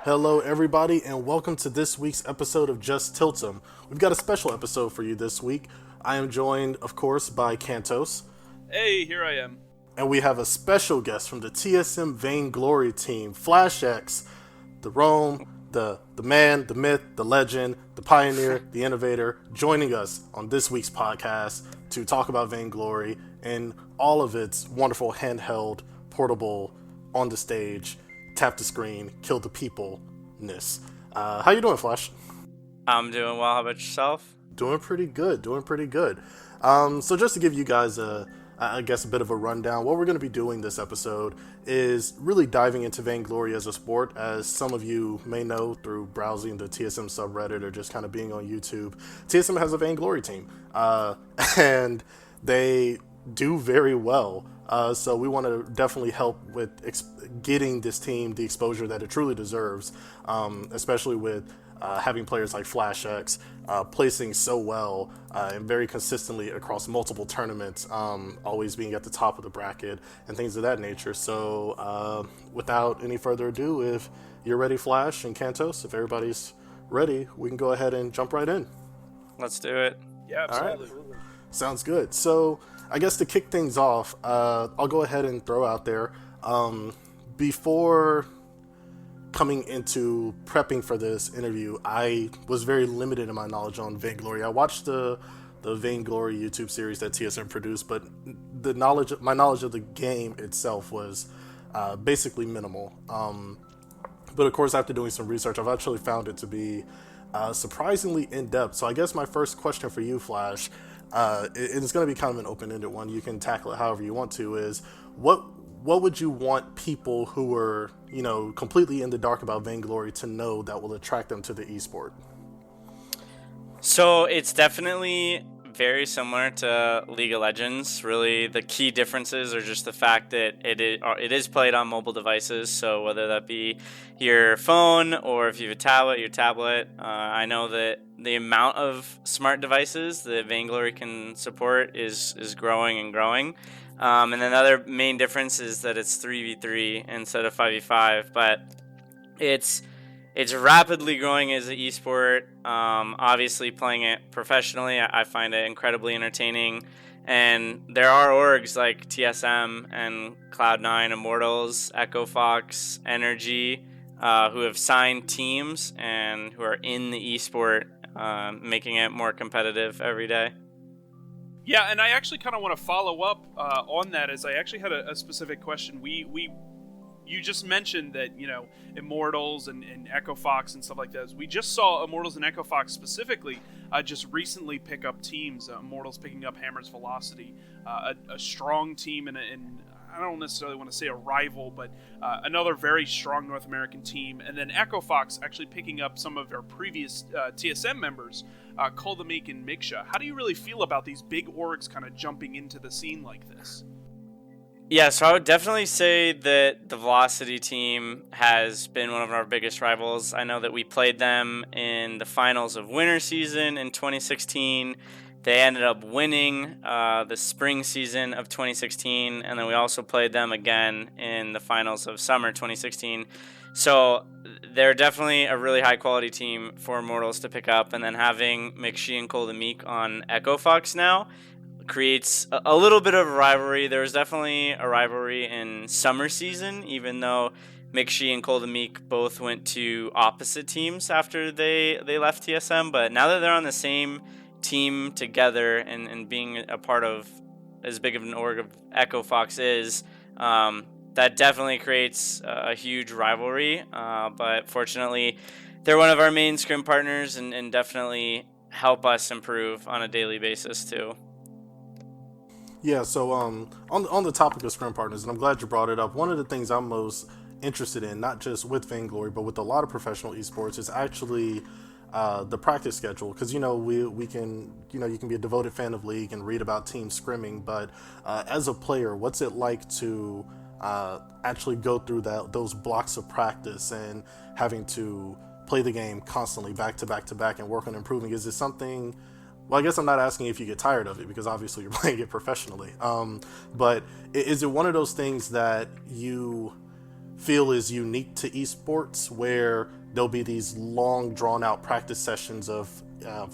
Hello, everybody, and welcome to this week's episode of Just Tilt 'Em. We've got a special episode for you this week. I am joined, of course, by Kantos, Hey, here I am. and we have a special guest from the TSM Vainglory Team, FlashX, the Rome, the man, the myth, the legend, the pioneer, the innovator, joining us on this week's podcast to talk about Vainglory and all of its wonderful handheld, portable, on the stage, tap the screen, kill the people-ness. How you doing, Flash? I'm doing well. How about yourself? Doing pretty good. So just to give you guys I guess a bit of a rundown, what we're going to be doing this episode is really diving into Vainglory as a sport. As some of you may know through browsing the TSM subreddit or just kind of being on YouTube, TSM has a Vainglory team, and they do very well. So we want to definitely help with getting this team the exposure that it truly deserves, especially with having players like FlashX placing so well and very consistently across multiple tournaments, always being at the top of the bracket and things of that nature. So without any further ado, if you're ready, Flash and Kantos, if everybody's ready, we can go ahead and jump right in. Let's do it. Yeah, absolutely. All right. Sounds good. So I guess to kick things off, I'll go ahead and throw out there, before coming into prepping for this interview, I was very limited in my knowledge on Vainglory. I watched the Vainglory YouTube series that TSM produced, but my knowledge of the game itself was basically minimal. But of course, after doing some research, I've actually found it to be surprisingly in-depth. So I guess my first question for you, Flash, it's going to be kind of an open-ended one. You can tackle it however you want to. Is what would you want people who are, completely in the dark about Vainglory to know that will attract them to the esport? So it's definitely very similar to League of Legends. Really, the key differences are just the fact that it is played on mobile devices. So whether that be your phone or if you have a tablet, your tablet. I know that the amount of smart devices that Vainglory can support is growing and growing. And then the other main difference is that it's 3v3 instead of 5v5, but it's rapidly growing as an esport. Obviously, playing it professionally, I find it incredibly entertaining. And there are orgs like TSM and Cloud9, Immortals, Echo Fox, Energy, who have signed teams and who are in the esport, making it more competitive every day. Yeah, and I actually kind of want to follow up on that, as I actually had a specific question. You just mentioned that, Immortals and Echo Fox and stuff like that. We just saw Immortals and Echo Fox specifically just recently pick up teams. Immortals picking up Hammer's Velocity, a strong team, and I don't necessarily want to say a rival, but another very strong North American team. And then Echo Fox actually picking up some of their previous TSM members, Koldemeek and Miksha. How do you really feel about these big orgs kind of jumping into the scene like this? Yeah, so I would definitely say that the Velocity team has been one of our biggest rivals. I know that we played them in the finals of winter season in 2016. They ended up winning the spring season of 2016, and then we also played them again in the finals of summer 2016. So they're definitely a really high-quality team for Immortals to pick up, and then having Miksha and Koldemeek on Echo Fox now creates a little bit of a rivalry. There was definitely a rivalry in summer season, even though Miksha and Koldemeek both went to opposite teams after they left TSM, but now that they're on the same team together and being a part of as big of an org of Echo Fox is, that definitely creates a huge rivalry, but fortunately they're one of our main scrim partners and definitely help us improve on a daily basis too. Yeah, so on the topic of scrim partners, and I'm glad you brought it up, one of the things I'm most interested in, not just with Vainglory, but with a lot of professional esports, is actually the practice schedule. Because, we can, you can be a devoted fan of League and read about teams scrimming, but as a player, what's it like to actually go through those blocks of practice and having to play the game constantly back to back to back and work on improving? Is it something... Well, I guess I'm not asking if you get tired of it, because obviously you're playing it professionally. But is it one of those things that you feel is unique to esports, where there'll be these long, drawn out practice sessions of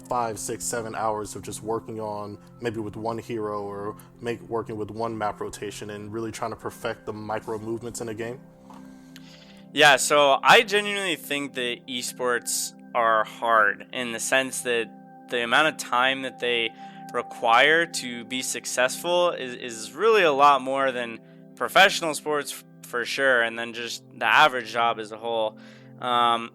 5, 6, 7 hours of just working on maybe with one hero or working with one map rotation and really trying to perfect the micro movements in a game? Yeah, so I genuinely think that esports are hard in the sense that the amount of time that they require to be successful is really a lot more than professional sports for sure, and then just the average job as a whole. Um,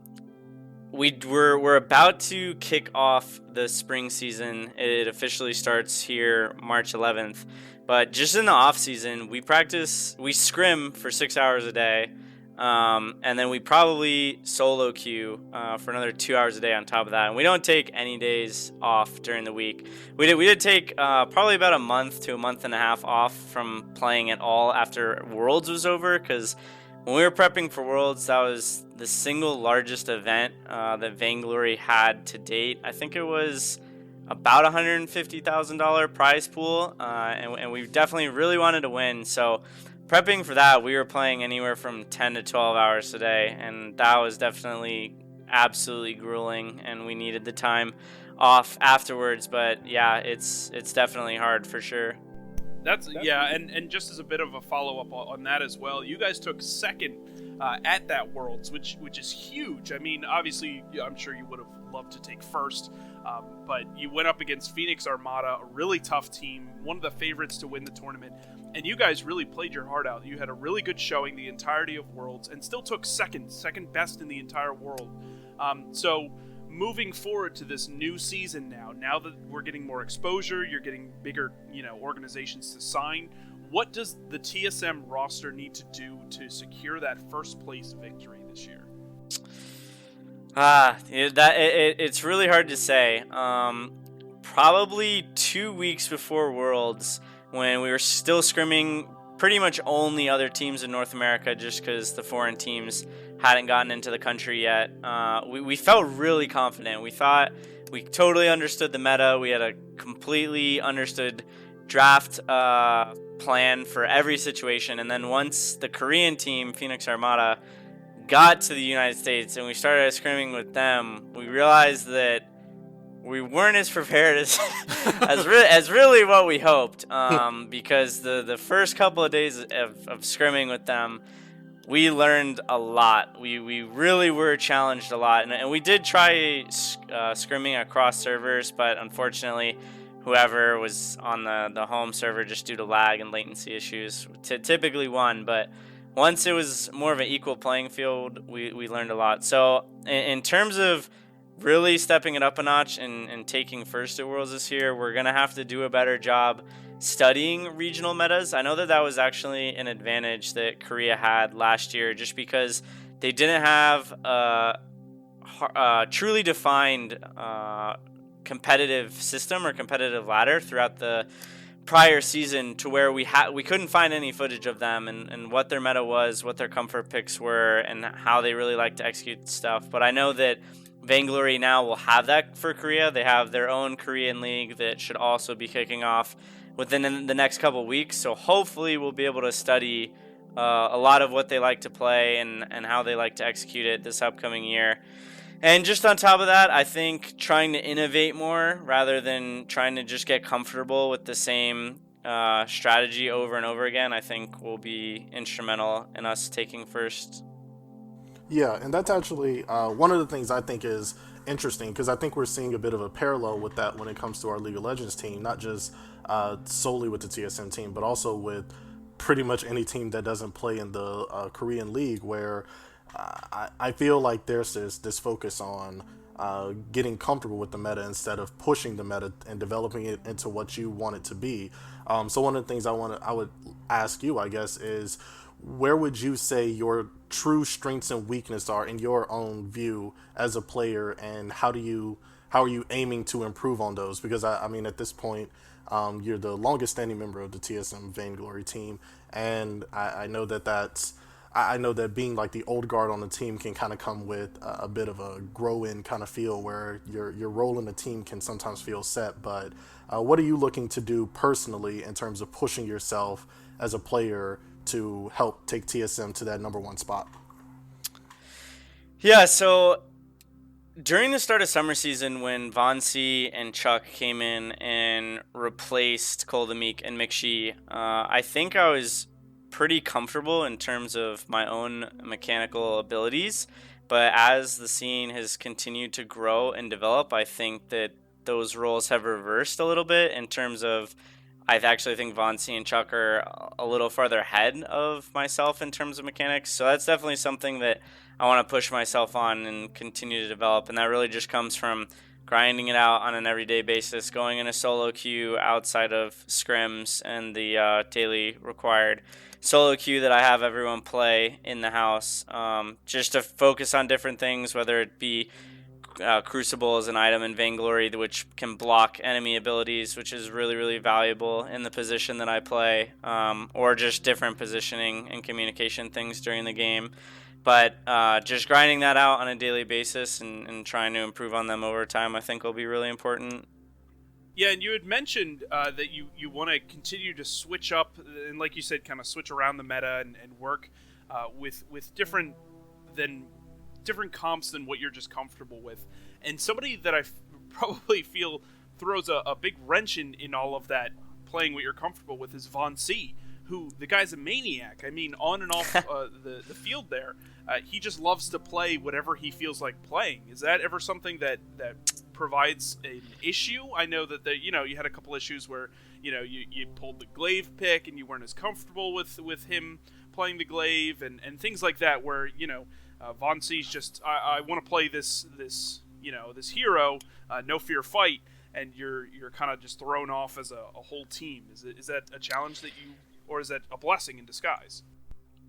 we're about to kick off the spring season. It officially starts here March 11th. But just in the off season, we scrim for 6 hours a day, and then we probably solo queue for another 2 hours a day on top of that. And we don't take any days off during the week. We did take probably about a month to a month and a half off from playing at all after Worlds was over, because when we were prepping for Worlds, that was the single largest event that Vainglory had to date. I think it was about $150,000 prize pool, and we definitely really wanted to win. So prepping for that, we were playing anywhere from 10 to 12 hours a day, and that was definitely absolutely grueling, and we needed the time off afterwards. But yeah, it's definitely hard for sure. That's yeah, and just as a bit of a follow up on that as well, you guys took second at that Worlds, which is huge. I mean, obviously, I'm sure you would have loved to take first, but you went up against Phoenix Armada, a really tough team, one of the favorites to win the tournament, and you guys really played your heart out. You had a really good showing the entirety of Worlds, and still took second best in the entire world. So moving forward to this new season now that we're getting more exposure, you're getting bigger, organizations to sign, what does the TSM roster need to do to secure that first place victory this year? It's really hard to say. Probably 2 weeks before Worlds, when we were still scrimming pretty much only other teams in North America, just because the foreign teams hadn't gotten into the country yet. We felt really confident. We thought we totally understood the meta. We had a completely understood draft plan for every situation. And then once the Korean team, Phoenix Armada, got to the United States and we started scrimming with them, we realized that we weren't as prepared as really what we hoped, because the first couple of days of scrimming with them, we learned a lot. We really were challenged a lot, and we did try scrimming across servers, but unfortunately, whoever was on the home server, just due to lag and latency issues, typically won. But once it was more of an equal playing field, we learned a lot. So in terms of really stepping it up a notch and taking first at Worlds this year, we're going to have to do a better job studying regional metas. I know that was actually an advantage that Korea had last year, just because they didn't have a truly defined competitive system or competitive ladder throughout the prior season, to where we couldn't find any footage of them and what their meta was, what their comfort picks were, and how they really like to execute stuff. But I know that Vainglory now will have that for Korea. They have their own Korean league that should also be kicking off within the next couple of weeks. So hopefully we'll be able to study a lot of what they like to play and how they like to execute it this upcoming year. And just on top of that, I think trying to innovate more rather than trying to just get comfortable with the same strategy over and over again, I think will be instrumental in us taking first. Yeah, and that's actually one of the things I think is interesting, because I think we're seeing a bit of a parallel with that when it comes to our League of Legends team, not just solely with the TSM team, but also with pretty much any team that doesn't play in the Korean League, where I feel like there's this focus on getting comfortable with the meta instead of pushing the meta and developing it into what you want it to be. So one of the things I would ask you, I guess, is where would you say your true strengths and weaknesses are in your own view as a player, and how are you aiming to improve on those? Because I mean, at this point, you're the longest standing member of the TSM Vainglory team, and I know that being like the old guard on the team can kind of come with a bit of a grow-in kind of feel, where your role in the team can sometimes feel set. But what are you looking to do personally in terms of pushing yourself as a player to help take TSM to that number one spot? Yeah, so during the start of summer season, when Von C and Chuck came in and replaced Koldemeek and McShee, I think I was pretty comfortable in terms of my own mechanical abilities. But as the scene has continued to grow and develop, I think that those roles have reversed a little bit in terms of I actually think Von C and Chuck are a little farther ahead of myself in terms of mechanics. So that's definitely something that I want to push myself on and continue to develop. And that really just comes from grinding it out on an everyday basis, going in a solo queue outside of scrims and the daily required solo queue that I have everyone play in the house, just to focus on different things, whether it be Crucible is an item in Vainglory which can block enemy abilities, which is really, really valuable in the position that I play, or just different positioning and communication things during the game. But just grinding that out on a daily basis and trying to improve on them over time, I think will be really important. Yeah, and you had mentioned that you want to continue to switch up, and like you said, kind of switch around the meta and work with different comps than what you're just comfortable with. And somebody that I probably feel throws a big wrench in all of that, playing what you're comfortable with, is Von C, who, the guy's a maniac. I mean, on and off the field there. He just loves to play whatever he feels like playing. Is that ever something that provides an issue? I know that you had a couple issues where you pulled the glaive pick and you weren't as comfortable with him playing the glaive and things like that, where Von C's just I want to play this hero, no fear fight, and you're kind of just thrown off as a whole team. Is that a challenge that you, or is that a blessing in disguise?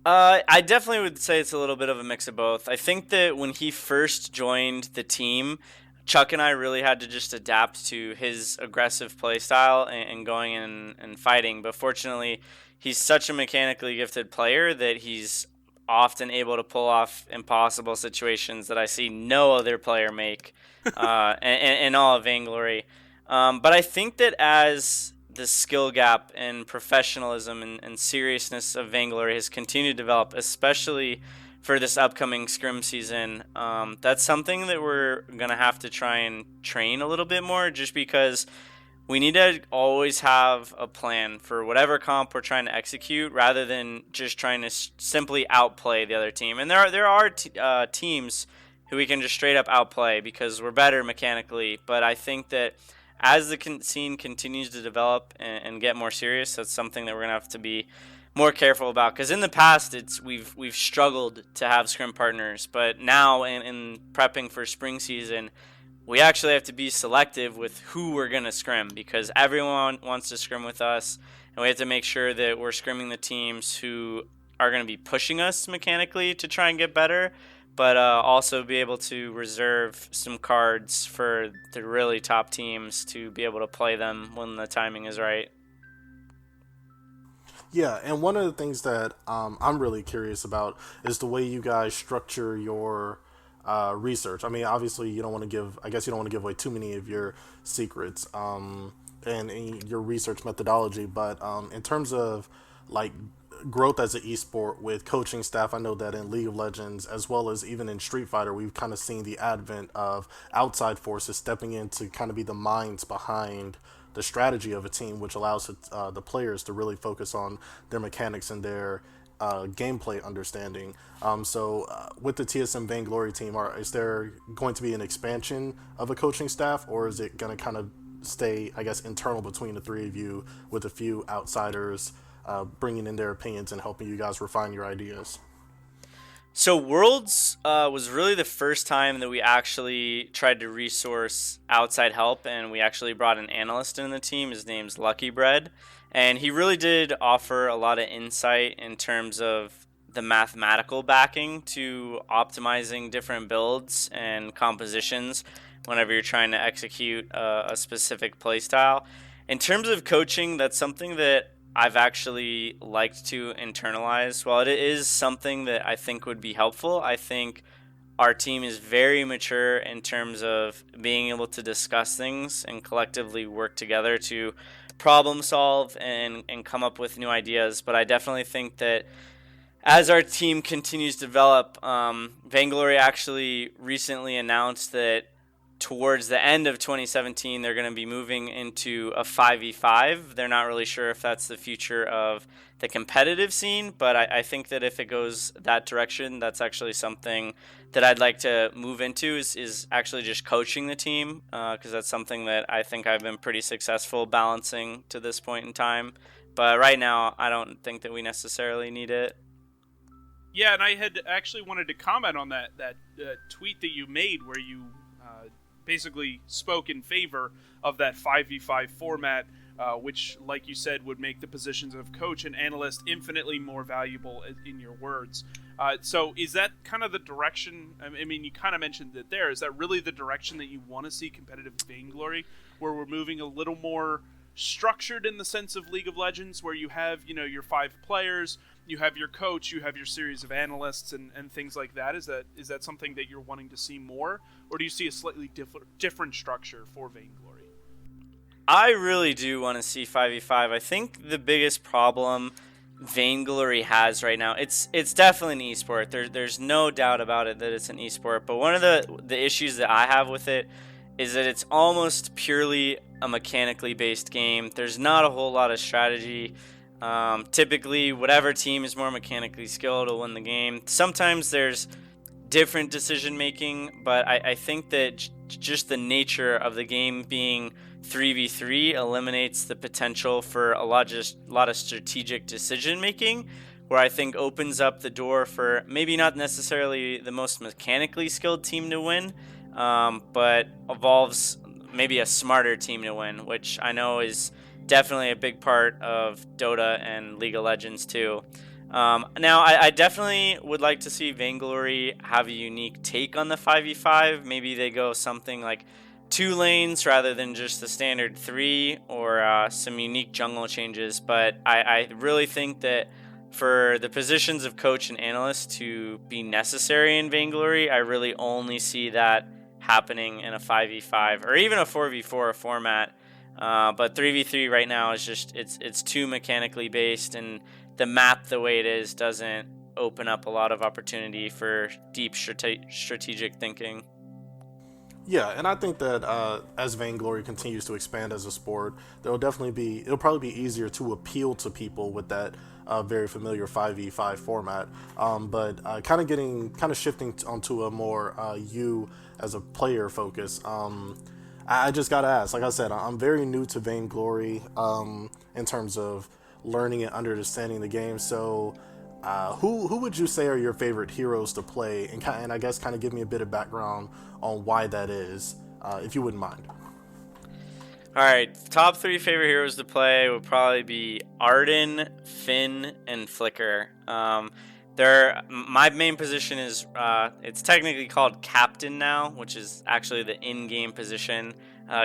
I definitely would say it's a little bit of a mix of both. I think that when he first joined the team, Chuck and I really had to just adapt to his aggressive play style and going in and fighting. But fortunately, he's such a mechanically gifted player that he's often able to pull off impossible situations that I see no other player make in all of Vainglory. But I think that as the skill gap and professionalism and seriousness of Vainglory has continued to develop, especially for this upcoming scrim season, that's something that we're going to have to try and train a little bit more, just because we need to always have a plan for whatever comp we're trying to execute, rather than just trying to simply outplay the other team. And there are teams who we can just straight up outplay because we're better mechanically, but I think that as the scene continues to develop and get more serious, that's something that we're going to have to be more careful about. Because in the past, we've struggled to have scrim partners, but now in prepping for spring season, we actually have to be selective with who we're going to scrim, because everyone wants to scrim with us, and we have to make sure that we're scrimming the teams who are going to be pushing us mechanically to try and get better, but also be able to reserve some cards for the really top teams to be able to play them when the timing is right. Yeah, and one of the things that I'm really curious about is the way you guys structure your research. I mean, obviously, you don't want to give away too many of your secrets and your research methodology, but in terms of like growth as an esport with coaching staff, I know that in League of Legends, as well as even in Street Fighter, we've kind of seen the advent of outside forces stepping in to kind of be the minds behind the strategy of a team, which allows the players to really focus on their mechanics and their gameplay understanding. With the TSM Vainglory team, is there going to be an expansion of a coaching staff, or is it going to kind of stay, I guess, internal between the three of you with a few outsiders bringing in their opinions and helping you guys refine your ideas? So Worlds was really the first time that we actually tried to resource outside help, and we actually brought an analyst in the team. His name's Lucky Bread, and he really did offer a lot of insight in terms of the mathematical backing to optimizing different builds and compositions whenever you're trying to execute a specific playstyle. In terms of coaching, that's something that I've actually liked to internalize. While it is something that I think would be helpful, I think our team is very mature in terms of being able to discuss things and collectively work together to problem solve and come up with new ideas. But I definitely think that as our team continues to develop, Vainglory actually recently announced that towards the end of 2017, they're going to be moving into a 5v5. They're not really sure if that's the future of the competitive scene, but I think that if it goes that direction, that's actually something that I'd like to move into is actually just coaching the team, because that's something that I think I've been pretty successful balancing to this point in time. But right now, I don't think that we necessarily need it. Yeah, and I had actually wanted to comment on that tweet that you made where you basically spoke in favor of that 5v5 format, which, like you said, would make the positions of coach and analyst infinitely more valuable, in your words. So is that kind of the direction? I mean, you kind of mentioned it there. Is that really the direction that you want to see competitive Vainglory, where we're moving a little more structured in the sense of League of Legends, where you have, your 5 players, you have your coach, you have your series of analysts and things like that? Is that something that you're wanting to see more, or do you see a slightly different structure for Vainglory? I really do want to see 5v5. I think the biggest problem Vainglory has right now, it's definitely an esport. There's no doubt about it that it's an esport. But one of the issues that I have with it is that it's almost purely a mechanically based game. There's not a whole lot of strategy. Typically, whatever team is more mechanically skilled will win the game. Sometimes there's different decision making, but I think that just the nature of the game being 3v3 eliminates the potential for a lot of strategic decision making, where I think opens up the door for maybe not necessarily the most mechanically skilled team to win, but evolves maybe a smarter team to win, which I know is definitely a big part of Dota and League of Legends too. Now, I definitely would like to see Vainglory have a unique take on the 5v5. Maybe they go something like 2 lanes rather than just the standard 3, or some unique jungle changes. But I really think that for the positions of coach and analyst to be necessary in Vainglory, I really only see that happening in a 5v5 or even a 4v4 format. But 3v3 right now is just it's too mechanically based, and the map the way it is doesn't open up a lot of opportunity for deep strategic thinking. Yeah, and I think that as Vainglory continues to expand as a sport, it'll probably be easier to appeal to people with that very familiar 5v5 format. But kind of shifting onto a more you as a player focus. I just gotta ask, like I said, I'm very new to Vainglory in terms of learning and understanding the game. So, who would you say are your favorite heroes to play, and I guess kind of give me a bit of background on why that is, if you wouldn't mind. All right, top 3 favorite heroes to play would probably be Arden, Finn, and Flicker. My main position is it's technically called Captain now, which is actually the in-game position.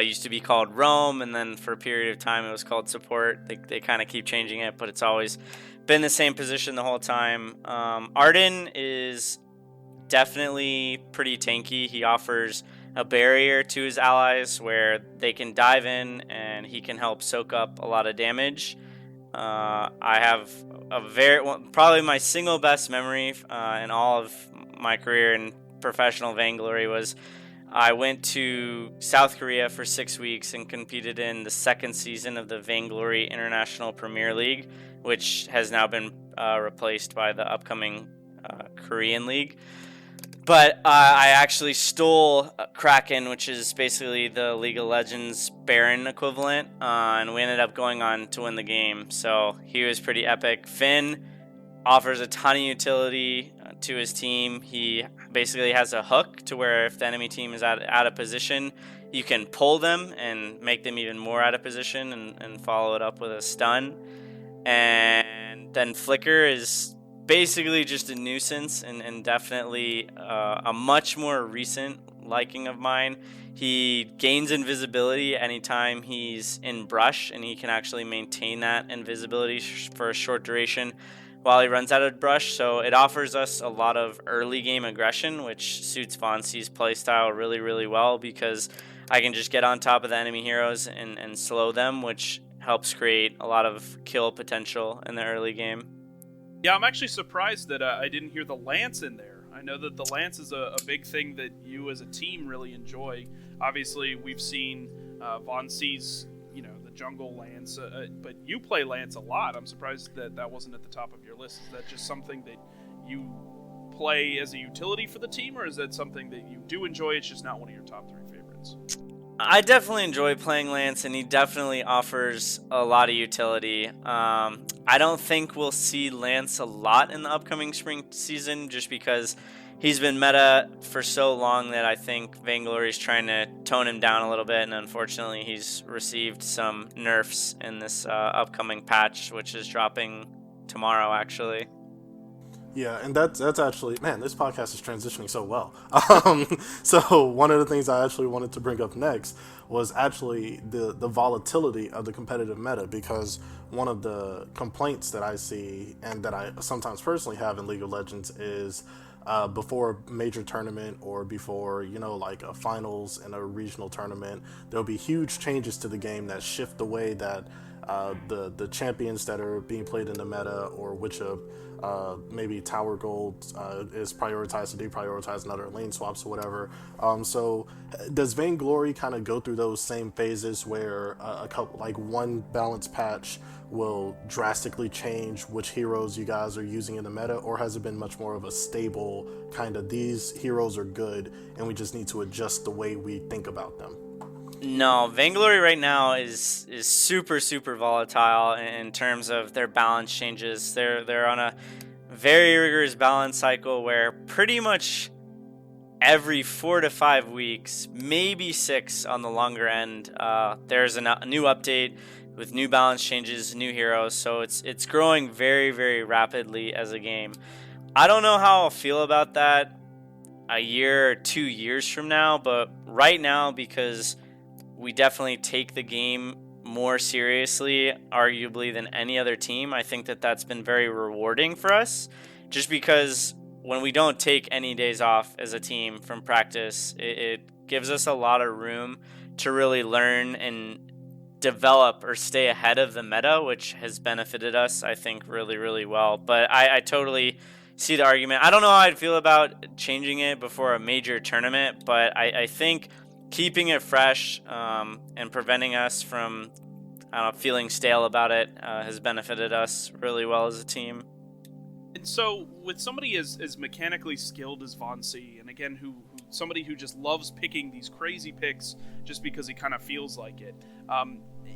Used to be called Roam, and then for a period of time it was called Support. They kind of keep changing it, but it's always been the same position the whole time. Arden is definitely pretty tanky. He offers a barrier to his allies where they can dive in and he can help soak up a lot of damage. I have probably my single best memory in all of my career in professional Vainglory was I went to South Korea for 6 weeks and competed in the 2nd season of the Vainglory International Premier League, which has now been replaced by the upcoming Korean League. But I actually stole Kraken, which is basically the League of Legends Baron equivalent, and we ended up going on to win the game. So he was pretty epic. Finn offers a ton of utility to his team. He basically has a hook to where if the enemy team is out of position, you can pull them and make them even more out of position and follow it up with a stun. And then Flicker is basically just a nuisance and definitely a much more recent liking of mine. He gains invisibility anytime he's in brush, and he can actually maintain that invisibility for a short duration while he runs out of brush. So it offers us a lot of early game aggression, which suits Vonsi's playstyle really, really well, because I can just get on top of the enemy heroes and slow them, which helps create a lot of kill potential in the early game. Yeah, I'm actually surprised that I didn't hear the Lance in there. I know that the Lance is a big thing that you as a team really enjoy. Obviously, we've seen Von C's, the jungle Lance, but you play Lance a lot. I'm surprised that wasn't at the top of your list. Is that just something that you play as a utility for the team, or is that something that you do enjoy? It's just not one of your top 3 favorites. I definitely enjoy playing Lance, and he definitely offers a lot of utility. I don't think we'll see Lance a lot in the upcoming spring season, just because he's been meta for so long that I think Vainglory's trying to tone him down a little bit, and unfortunately he's received some nerfs in this upcoming patch, which is dropping tomorrow, actually. Yeah, and that's actually, man, this podcast is transitioning so well. So one of the things I actually wanted to bring up next was actually the volatility of the competitive meta, because one of the complaints that I see and that I sometimes personally have in League of Legends is before a major tournament or before, like a finals in a regional tournament, there'll be huge changes to the game that shift the way that the champions that are being played in the meta, or which maybe tower gold is prioritized or deprioritized in other lane swaps or whatever. So does Vainglory kind of go through those same phases where a couple, like one balance patch will drastically change which heroes you guys are using in the meta, or has it been much more of a stable kind of, these heroes are good and we just need to adjust the way we think about them? No, Vainglory right now is super volatile in terms of their balance changes. They're on a very rigorous balance cycle where pretty much every 4 to 5 weeks, maybe 6 on the longer end, there's a new update with new balance changes, new heroes. So it's growing very rapidly as a game. I don't know how I'll feel about that a year or 2 years from now, but right now, because we definitely take the game more seriously, arguably, than any other team, I think that's been very rewarding for us, just because when we don't take any days off as a team from practice, it gives us a lot of room to really learn and develop or stay ahead of the meta, which has benefited us, I think, really well. But I totally see the argument. I don't know how I'd feel about changing it before a major tournament, but I think keeping it fresh and preventing us from feeling stale about it has benefited us really well as a team. And so, with somebody as mechanically skilled as Von C, and again, somebody who just loves picking these crazy picks just because he kind of feels like it,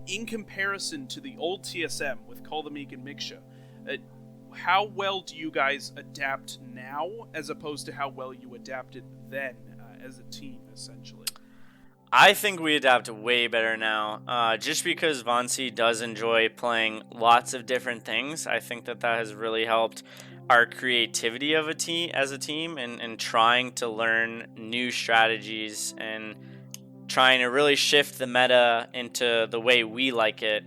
in comparison to the old TSM with Call the Meek and Miksha, how well do you guys adapt now as opposed to how well you adapted then as a team, essentially? I think we adapt way better now, just because Von C does enjoy playing lots of different things. I think that has really helped our creativity of as a team, and trying to learn new strategies and trying to really shift the meta into the way we like it.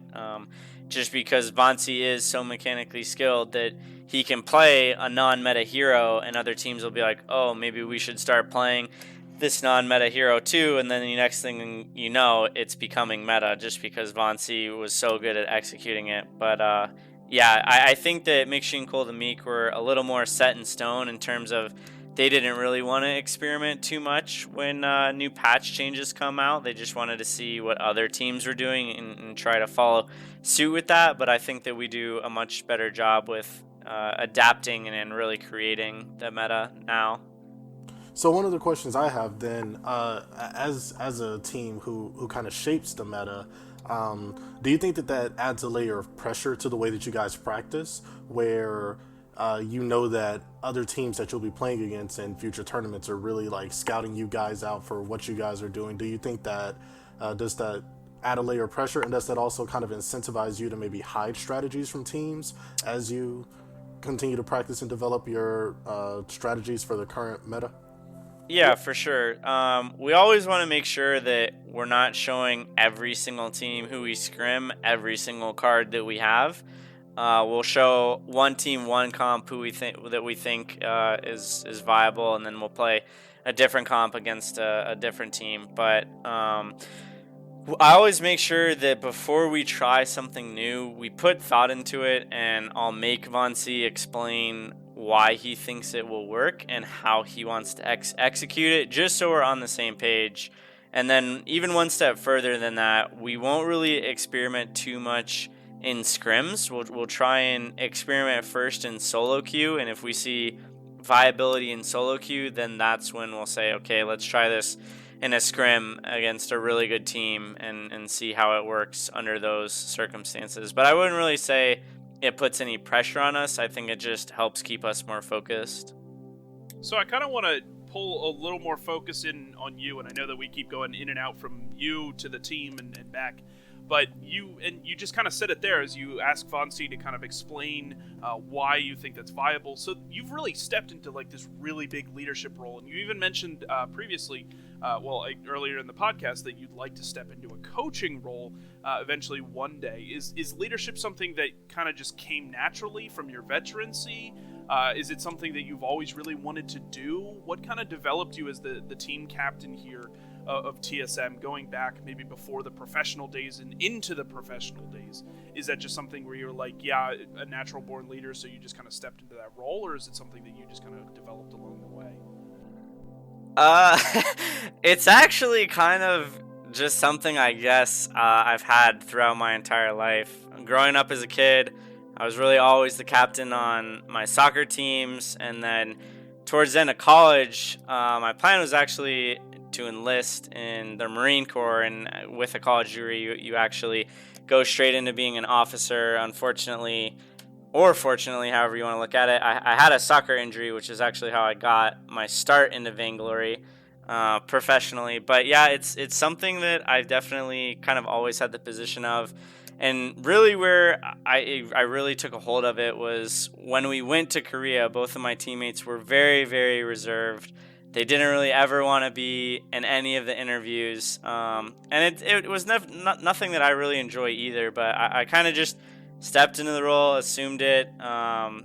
Just because Von C is so mechanically skilled that he can play a non-meta hero, and other teams will be like, oh, maybe we should start playing this non-meta hero too, and then the next thing you know, it's becoming meta just because Von C was so good at executing it. But I think that Mixing and Cole the Meek were a little more set in stone in terms of they didn't really want to experiment too much when new patch changes come out. They just wanted to see what other teams were doing and try to follow suit with that. But I think that we do a much better job with adapting and really creating the meta now. So one of the questions I have then, as a team who kind of shapes the meta, do you think that adds a layer of pressure to the way that you guys practice, where you know that other teams that you'll be playing against in future tournaments are really like scouting you guys out for what you guys are doing? Do you think that does that add a layer of pressure, and does that also kind of incentivize you to maybe hide strategies from teams as you continue to practice and develop your strategies for the current meta? Yeah, for sure. We always want to make sure that we're not showing every single team who we scrim every single card that we have. We'll show one team, one comp who we think is viable, and then we'll play a different comp against a different team. But I always make sure that before we try something new, we put thought into it, and I'll make Vonsi explain why he thinks it will work and how he wants to execute it, just so we're on the same page. And then even one step further than that, we won't really experiment too much in scrims. We'll try and experiment first in solo queue, and if we see viability in solo queue, then that's when we'll say, okay, let's try this in a scrim against a really good team and see how it works under those circumstances. But I wouldn't really say it puts any pressure on us. I think it just helps keep us more focused. So I kind of want to pull a little more focus in on you, and I know that we keep going in and out from you to the team and back. But you just kind of said it there as you asked Vonsi to kind of explain why you think that's viable. So you've really stepped into like this really big leadership role, and you even mentioned previously, earlier in the podcast, that you'd like to step into a coaching role eventually one day. Is leadership something that kind of just came naturally from your veterancy? Is it something that you've always really wanted to do? What kind of developed you as the team captain here of TSM, going back maybe before the professional days and into the professional days? Is that just something where you're like, yeah, a natural born leader, so you just kind of stepped into that role, or is it something that you just kind of developed along the way? It's actually kind of just something I guess I've had throughout my entire life. Growing up as a kid, I was really always the captain on my soccer teams, and then towards the end of college, my plan was actually to enlist in the Marine Corps, and with a college degree, you actually go straight into being an officer. Unfortunately, or fortunately, however you want to look at it, I had a soccer injury, which is actually how I got my start into Vainglory professionally. But yeah, it's something that I've definitely kind of always had the position of. And really where I really took a hold of it was when we went to Korea. Both of my teammates were very, very reserved. They didn't really ever want to be in any of the interviews. And it was nothing that I really enjoy either, but I kind of just stepped into the role, assumed it, and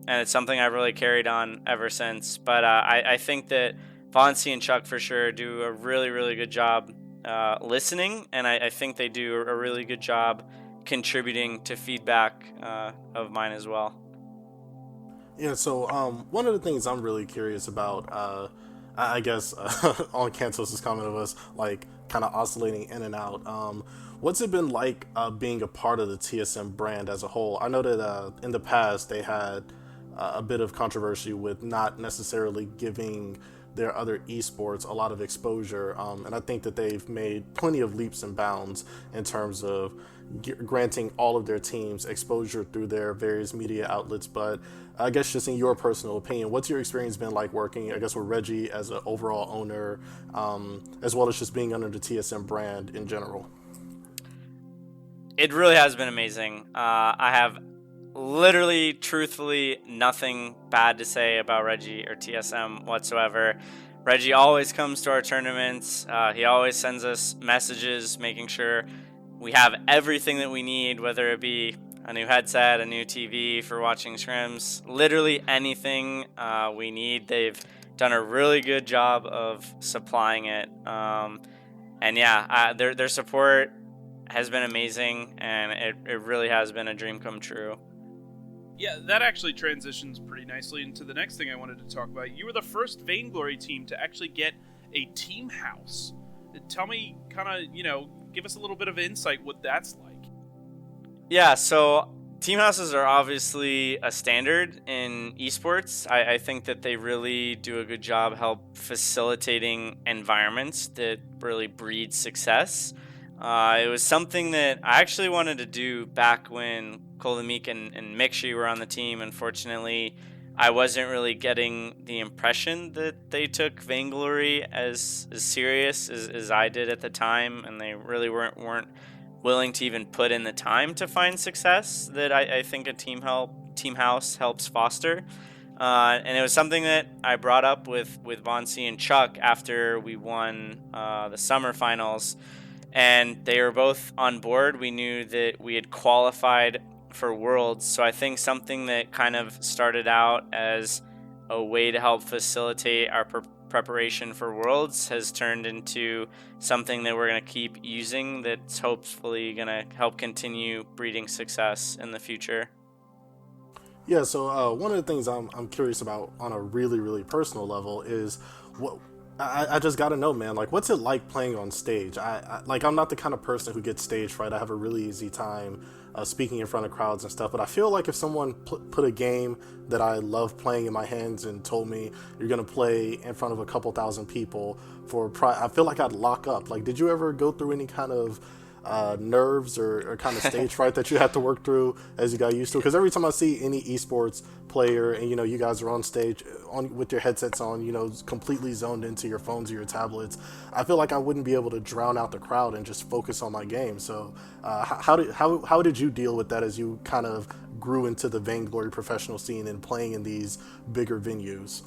it's something I've really carried on ever since. But I think that Vonsi and Chuck for sure do a really, really good job listening, and I think they do a really good job contributing to feedback of mine as well. Yeah, so one of the things I'm really curious about, I guess, on Cantos' comment of us, like, kind of oscillating in and out, what's it been like being a part of the TSM brand as a whole? I know that in the past they had a bit of controversy with not necessarily giving their other esports a lot of exposure, and I think that they've made plenty of leaps and bounds in terms of granting all of their teams exposure through their various media outlets. But I guess just in your personal opinion, what's your experience been like working, I guess, with Reggie as an overall owner, as well as just being under the TSM brand in general? It really has been amazing. I have literally, truthfully, nothing bad to say about Reggie or TSM whatsoever. Reggie always comes to our tournaments. He always sends us messages, making sure we have everything that we need, whether it be a new headset, a new TV for watching scrims, literally anything we need. They've done a really good job of supplying it. And yeah, their support has been amazing, and it really has been a dream come true. Yeah, that actually transitions pretty nicely into the next thing I wanted to talk about. You were the first Vainglory team to actually get a team house. Tell me, kind of, give us a little bit of insight what that's like. Yeah, so team houses are obviously a standard in esports. I think that they really do a good job help facilitating environments that really breed success. It was something that I actually wanted to do back when Kolamik and Mikshi were on the team. Unfortunately, I wasn't really getting the impression that they took Vainglory as serious as I did at the time, and they really weren't willing to even put in the time to find success that I think a team house helps foster. And it was something that I brought up with Vonsi and Chuck after we won the summer finals, and they were both on board. We knew that we had qualified for Worlds, so I think something that kind of started out as a way to help facilitate our preparation for Worlds has turned into something that we're going to keep using that's hopefully going to help continue breeding success in the future. Yeah, so one of the things I'm curious about on a really, really personal level is what I just got to know, man. Like, what's it like playing on stage? Like, I'm not the kind of person who gets stage fright. I have a really easy time speaking in front of crowds and stuff. But I feel like if someone put a game that I love playing in my hands and told me you're gonna play in front of a couple thousand people I feel like I'd lock up. Like, did you ever go through any kind of nerves or kind of stage fright that you had to work through as you got used to? Because every time I see any esports player and you guys are on stage with your headsets on, completely zoned into your phones or your tablets, I feel like I wouldn't be able to drown out the crowd and just focus on my game. So how did you deal with that as you kind of grew into the Vainglory professional scene and playing in these bigger venues?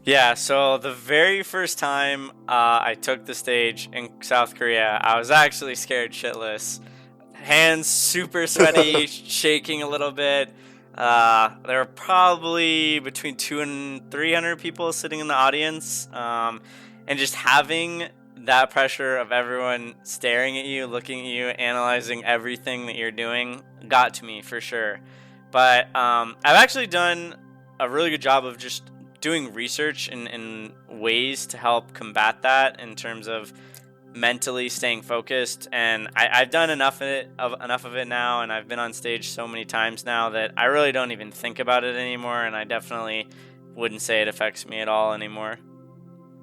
Yeah, so the very first time I took the stage in South Korea, I was actually scared shitless. Hands super sweaty, shaking a little bit. There were probably between 200 and 300 people sitting in the audience. And just having that pressure of everyone staring at you, looking at you, analyzing everything that you're doing got to me for sure. But I've actually done a really good job of just doing research in ways to help combat that in terms of mentally staying focused, and I've done enough of it now, and I've been on stage so many times now that I really don't even think about it anymore, and I definitely wouldn't say it affects me at all anymore.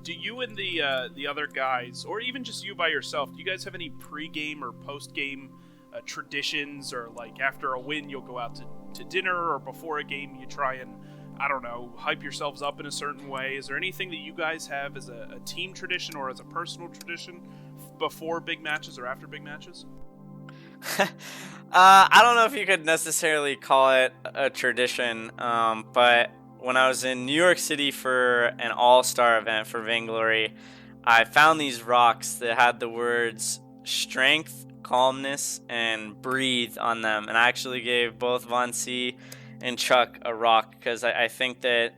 Do you and the other guys, or even just you by yourself, do you guys have any pre-game or post-game traditions, or like after a win you'll go out to dinner, or before a game you try and, I don't know, hype yourselves up in a certain way? Is there anything that you guys have as a team tradition or as a personal tradition before big matches or after big matches? I don't know if you could necessarily call it a tradition, but when I was in New York City for an all-star event for Vainglory, I found these rocks that had the words strength, calmness, and breathe on them, and I actually gave both Von C and Chuck a rock because I think that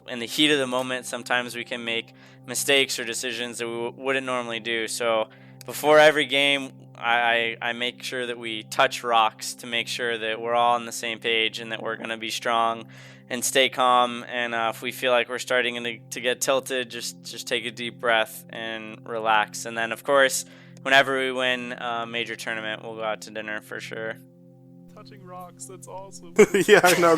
in the heat of the moment sometimes we can make mistakes or decisions that we wouldn't normally do. So before every game I make sure that we touch rocks to make sure that we're all on the same page and that we're going to be strong and stay calm. And if we feel like we're starting to get tilted, just take a deep breath and relax. And then of course whenever we win a major tournament we'll go out to dinner for sure. Touching rocks, that's awesome. Yeah, I know,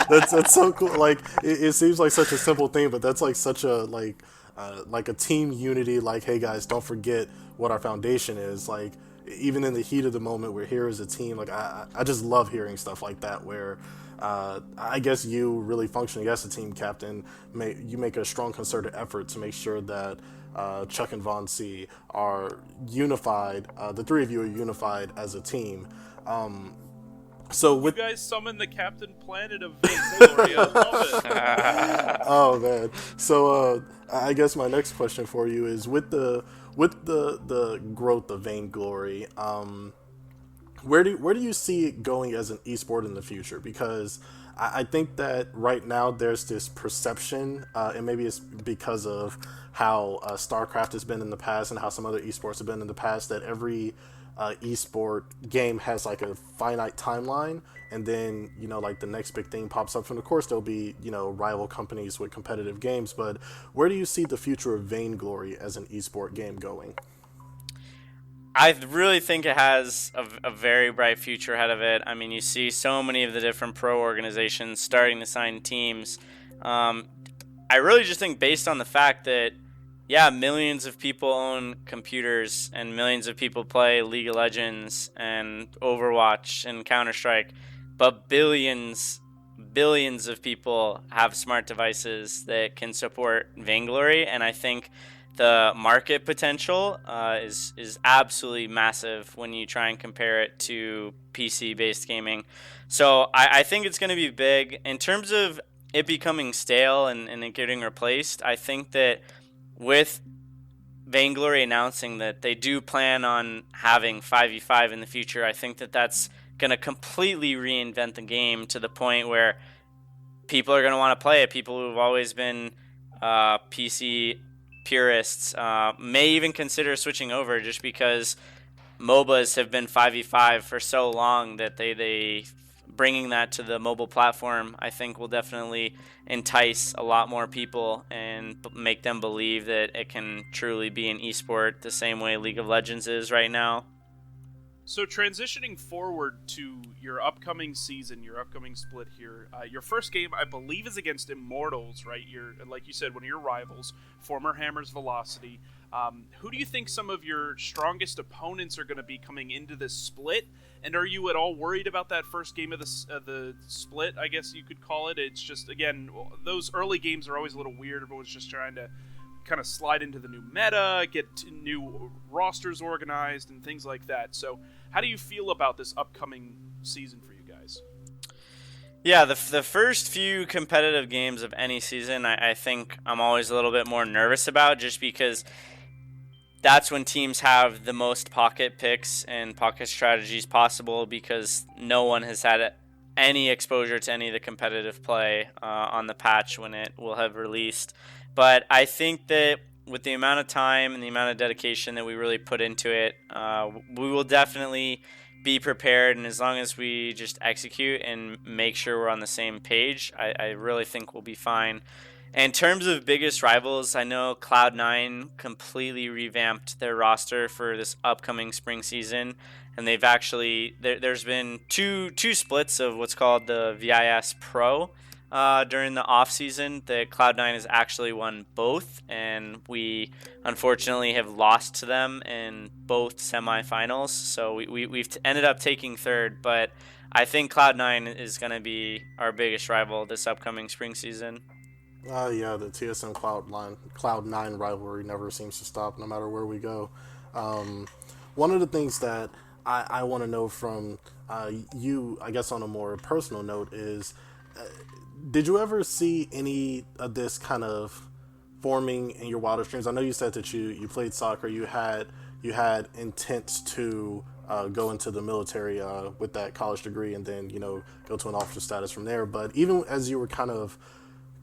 that's so cool. Like it seems like such a simple thing, but that's like such a like a team unity. Like, hey guys, don't forget what our foundation is. Like, even in the heat of the moment, we're here as a team. Like, I just love hearing stuff like that, where I guess you really functioning as a team captain, you make a strong concerted effort to make sure that Chuck and Von C are unified. The three of you are unified as a team. So with you guys summon the Captain Planet of Vainglory. I love it. Oh man. So I guess my next question for you is with the growth of Vainglory, where do you see it going as an esport in the future? Because I think that right now there's this perception, and maybe it's because of how StarCraft has been in the past and how some other esports have been in the past, that every esport game has like a finite timeline, and then like the next big thing pops up. And of course there'll be rival companies with competitive games, but where do you see the future of Vainglory as an esport game going? I really think it has a very bright future ahead of it. I mean, you see so many of the different pro organizations starting to sign teams. I really just think based on the fact that yeah, millions of people own computers and millions of people play League of Legends and Overwatch and Counter-Strike, but billions of people have smart devices that can support Vainglory, and I think the market potential is absolutely massive when you try and compare it to PC-based gaming. So I think it's going to be big. In terms of it becoming stale and it getting replaced, I think that with Vainglory announcing that they do plan on having 5v5 in the future, I think that that's going to completely reinvent the game to the point where people are going to want to play it. People who've always been PC purists may even consider switching over, just because MOBAs have been 5v5 for so long that they bringing that to the mobile platform, I think, will definitely entice a lot more people and make them believe that it can truly be an esport the same way League of Legends is right now. So transitioning forward to your upcoming season, your upcoming split here, your first game, I believe, is against Immortals, right? You're, like you said, one of your rivals, former Hammers Velocity. Who do you think some of your strongest opponents are going to be coming into this split? And are you at all worried about that first game of the split, I guess you could call it? It's just, again, those early games are always a little weird. Everyone's just trying to kind of slide into the new meta, get new rosters organized, and things like that. So how do you feel about this upcoming season for you guys? Yeah, the first few competitive games of any season, I think I'm always a little bit more nervous about, just because that's when teams have the most pocket picks and pocket strategies possible, because no one has had any exposure to any of the competitive play on the patch when it will have released. But I think that with the amount of time and the amount of dedication that we really put into it, we will definitely be prepared. And as long as we just execute and make sure we're on the same page, I really think we'll be fine. In terms of biggest rivals, I know Cloud9 completely revamped their roster for this upcoming spring season, and they've actually there's been two splits of what's called the VIS Pro during the off season. The Cloud9 has actually won both, and we unfortunately have lost to them in both semifinals. So we've ended up taking third, but I think Cloud9 is going to be our biggest rival this upcoming spring season. Yeah, the TSM Cloud9 rivalry never seems to stop, no matter where we go. One of the things that I want to know from you, I guess on a more personal note, is did you ever see any of this kind of forming in your wildest dreams? I know you said that you played soccer, you had intent to go into the military with that college degree, and then go to an officer status from there. But even as you were kind of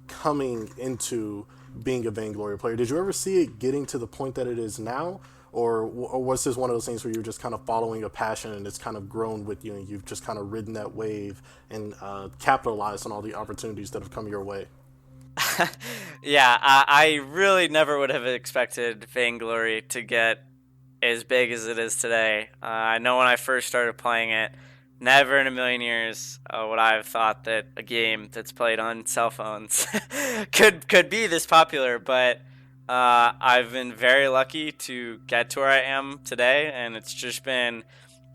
coming into being a Vainglory player, did you ever see it getting to the point that it is now, or was this one of those things where you're just kind of following a passion and it's kind of grown with you and you've just kind of ridden that wave and capitalized on all the opportunities that have come your way? Yeah, I really never would have expected Vainglory to get as big as it is today. I know when I first started playing it, never in a million years would I have thought that a game that's played on cell phones could be this popular. But I've been very lucky to get to where I am today, and it's just been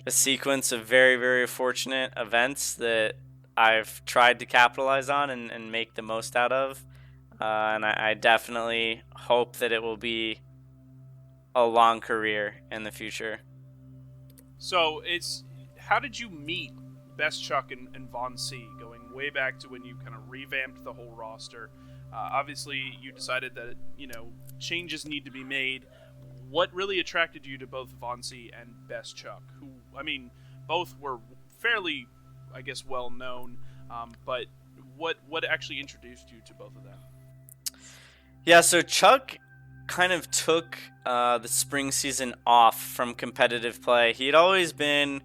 a sequence of very, very fortunate events that I've tried to capitalize on and make the most out of. And I definitely hope that it will be a long career in the future. So how did you meet Best Chuck and Von C, going way back to when you kind of revamped the whole roster? Obviously, you decided that changes need to be made. What really attracted you to both Von C and Best Chuck, who, I mean, both were fairly, I guess, well known, but what actually introduced you to both of them? Yeah, so Chuck kind of took the spring season off from competitive play. He had always been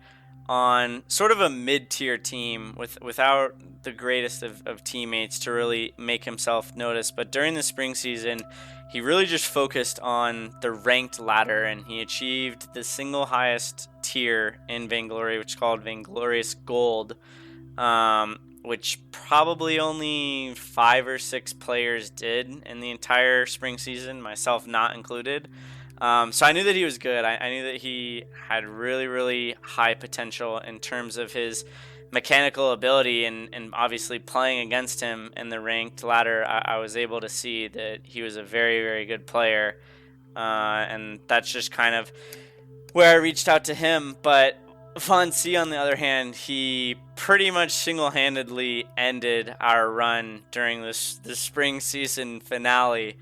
on sort of a mid-tier team without the greatest of teammates to really make himself notice. But during the spring season, he really just focused on the ranked ladder, and he achieved the single highest tier in Vainglory, which is called Vainglorious Gold, which probably only 5 or 6 players did in the entire spring season, myself not included. So I knew that he was good. I knew that he had really, really high potential in terms of his mechanical ability, and obviously playing against him in the ranked ladder, I was able to see that he was a very, very good player. And that's just kind of where I reached out to him. But Von C, on the other hand, he pretty much single-handedly ended our run during this spring season finale.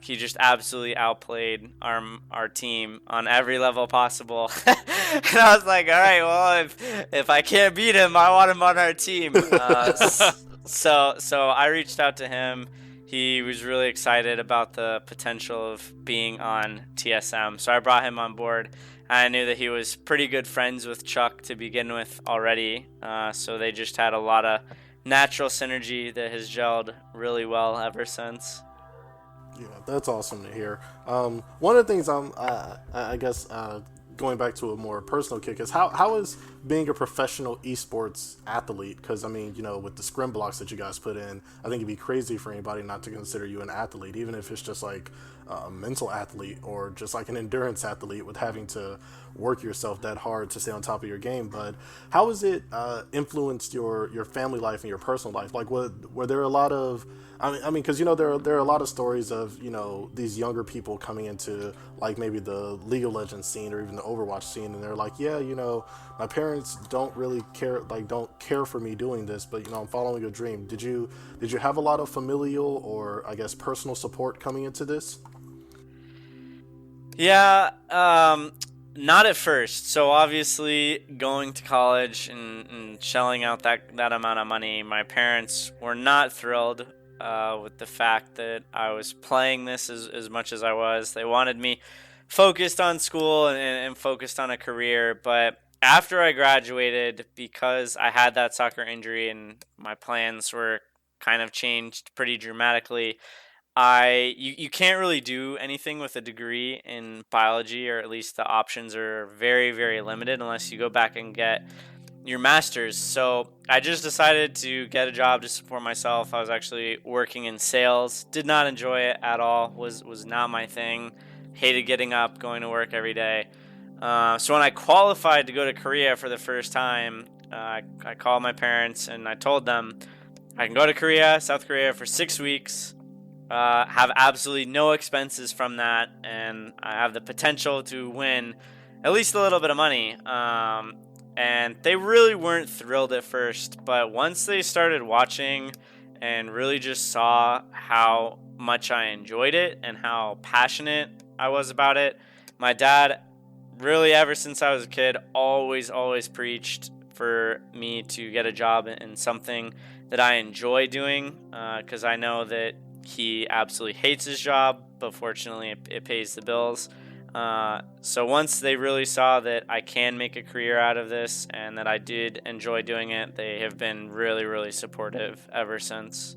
He just absolutely outplayed our team on every level possible. And I was like, all right, well, if I can't beat him, I want him on our team. So I reached out to him. he was really excited about the potential of being on TSM. So I brought him on board. I knew that he was pretty good friends with Chuck to begin with already. So they just had a lot of natural synergy that has gelled really well ever since. Yeah, that's awesome to hear. One of the things I guess, going back to a more personal kick is how is being a professional esports athlete? Because I mean, with the scrim blocks that you guys put in, I think it'd be crazy for anybody not to consider you an athlete, even if it's just like a mental athlete or just like an endurance athlete with having to work yourself that hard to stay on top of your game. But how has it influenced your family life and your personal life? Like, were there a lot of I mean, because there are a lot of stories of these younger people coming into like maybe the League of Legends scene or even the Overwatch scene, and they're like, yeah, my parents don't really care, like don't care for me doing this, but I'm following a dream. Did you have a lot of familial or I guess personal support coming into this? Yeah, not at first. So obviously, going to college and shelling out that amount of money, my parents were not thrilled with the fact that I was playing this as much as I was. They wanted me focused on school and focused on a career. But after I graduated, because I had that soccer injury and my plans were kind of changed pretty dramatically, you can't really do anything with a degree in biology, or at least the options are very, very limited unless you go back and get your master's. So I just decided to get a job to support myself. I was actually working in sales. Did not enjoy it at all. Was not my thing. Hated getting up, going to work every day. So when I qualified to go to Korea for the first time, I called my parents and I told them I can go to Korea, South Korea, for 6 weeks. Have absolutely no expenses from that, and I have the potential to win at least a little bit of money. And they really weren't thrilled at first, but once they started watching and really just saw how much I enjoyed it and how passionate I was about it, my dad really, ever since I was a kid, always preached for me to get a job in something that I enjoy doing, because I know that he absolutely hates his job, but fortunately it pays the bills. So once they really saw that I can make a career out of this and that I did enjoy doing it, they have been really supportive ever since.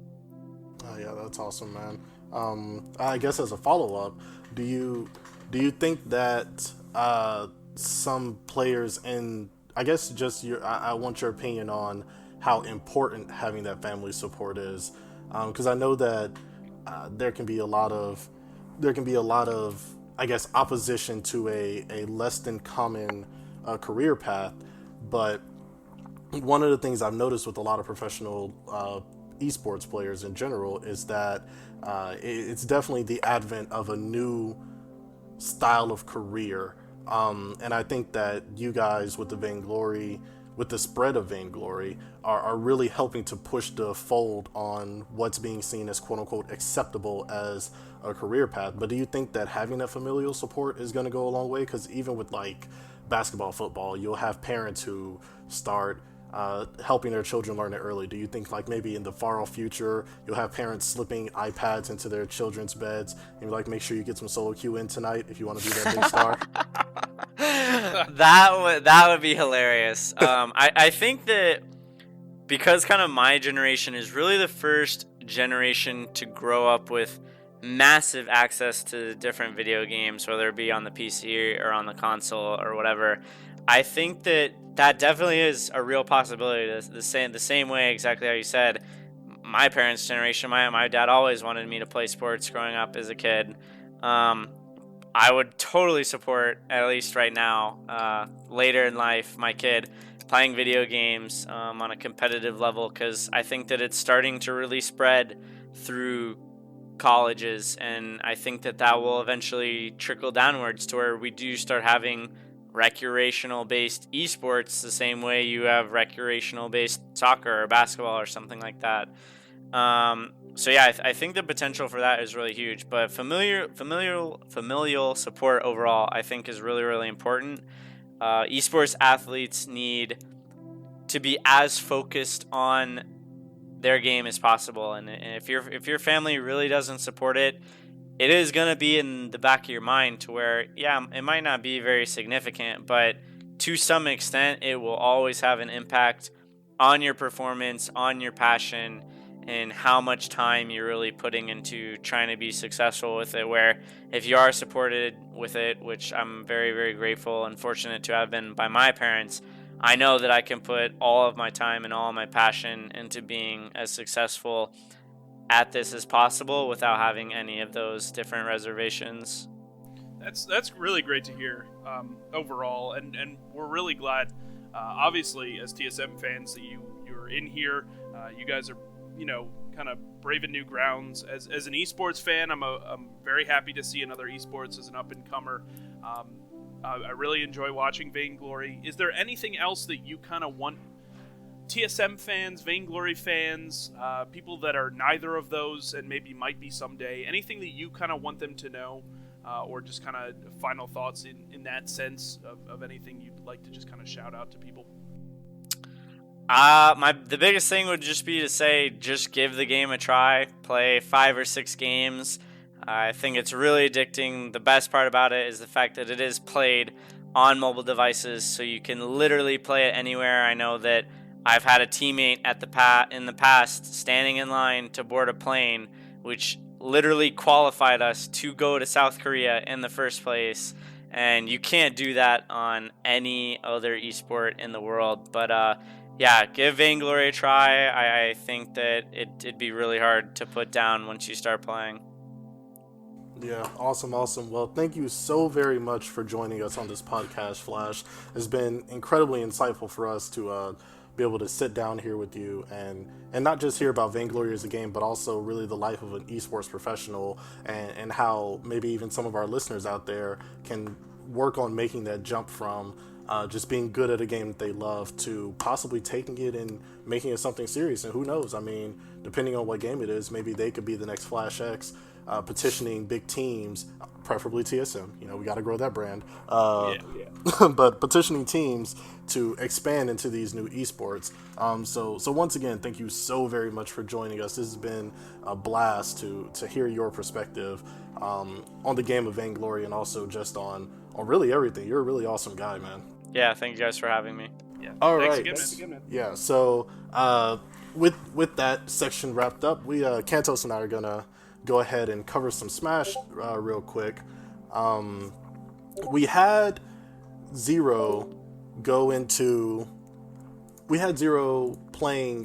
Oh yeah, that's awesome, man. I guess as a follow up, do you think that some players, and I guess just I want your opinion on how important having that family support is, because I know that there can be a lot of I guess opposition to a less than common career path, but one of the things I've noticed with a lot of professional esports players in general is that it's definitely the advent of a new style of career. And I think that you guys with the Vainglory, with the spread of Vainglory, are really helping to push the fold on what's being seen as quote unquote acceptable as a career path. But do you think that having that familial support is going to go a long way? Because even with like basketball, football, you'll have parents who start helping their children learn it early. Do you think like maybe in the far off future you'll have parents slipping iPads into their children's beds and like make sure you get some solo queue in tonight if you want to be that big star? That would be hilarious. I think that because kind of my generation is really the first generation to grow up with massive access to different video games, whether it be on the PC or on the console or whatever, I think that definitely is a real possibility. The same way, exactly how you said. My parents' generation, my dad always wanted me to play sports growing up as a kid. I would totally support, at least right now, later in life, my kid playing video games on a competitive level, because I think that it's starting to really spread through colleges, and I think that will eventually trickle downwards to where we do start having recreational based esports the same way you have recreational based soccer or basketball or something like that. So yeah, I think the potential for that is really huge, but familial support overall I think is really important. Esports athletes need to be as focused on their game is possible. And if your family really doesn't support it, it is going to be in the back of your mind to where, yeah, it might not be very significant, but to some extent, it will always have an impact on your performance, on your passion, and how much time you're really putting into trying to be successful with it. Where if you are supported with it, which I'm very, very grateful and fortunate to have been by my parents, I know that I can put all of my time and all of my passion into being as successful at this as possible without having any of those different reservations. That's really great to hear overall, and we're really glad, obviously, as TSM fans, that you're in here. You guys are, kind of braving new grounds. As an esports fan, I'm very happy to see another esports as an up and comer. I really enjoy watching Vainglory. Is there anything else that you kind of want TSM fans, Vainglory fans, people that are neither of those and maybe might be someday, anything that you kind of want them to know, or just kind of final thoughts in that sense of anything you'd like to just kind of shout out to people? The biggest thing would just be to say, just give the game a try, play 5 or 6 games. I think it's really addicting. The best part about it is the fact that it is played on mobile devices, so you can literally play it anywhere. I know that I've had a teammate in the past standing in line to board a plane, which literally qualified us to go to South Korea in the first place, and you can't do that on any other esport in the world. But yeah, give Vainglory a try. I think that it'd be really hard to put down once you start playing. Yeah, awesome. Well, thank you so very much for joining us on this podcast, Flash. It's been incredibly insightful for us to be able to sit down here with you and not just hear about Vainglory as a game, but also really the life of an esports professional, and how maybe even some of our listeners out there can work on making that jump from just being good at a game that they love to possibly taking it and making it something serious. And who knows? I mean, depending on what game it is, maybe they could be the next FlashX, petitioning big teams, preferably TSM. We got to grow that brand. But petitioning teams to expand into these new esports. So once again, thank you so very much for joining us. This has been a blast to hear your perspective on the game of Vainglory, and also just on really everything. You're a really awesome guy, man. Yeah, thank you guys for having me. Yeah. All Thanks right. again, man. Yeah. So with that section wrapped up, we Kantos and I are gonna go ahead and cover some Smash real quick. We had Zero playing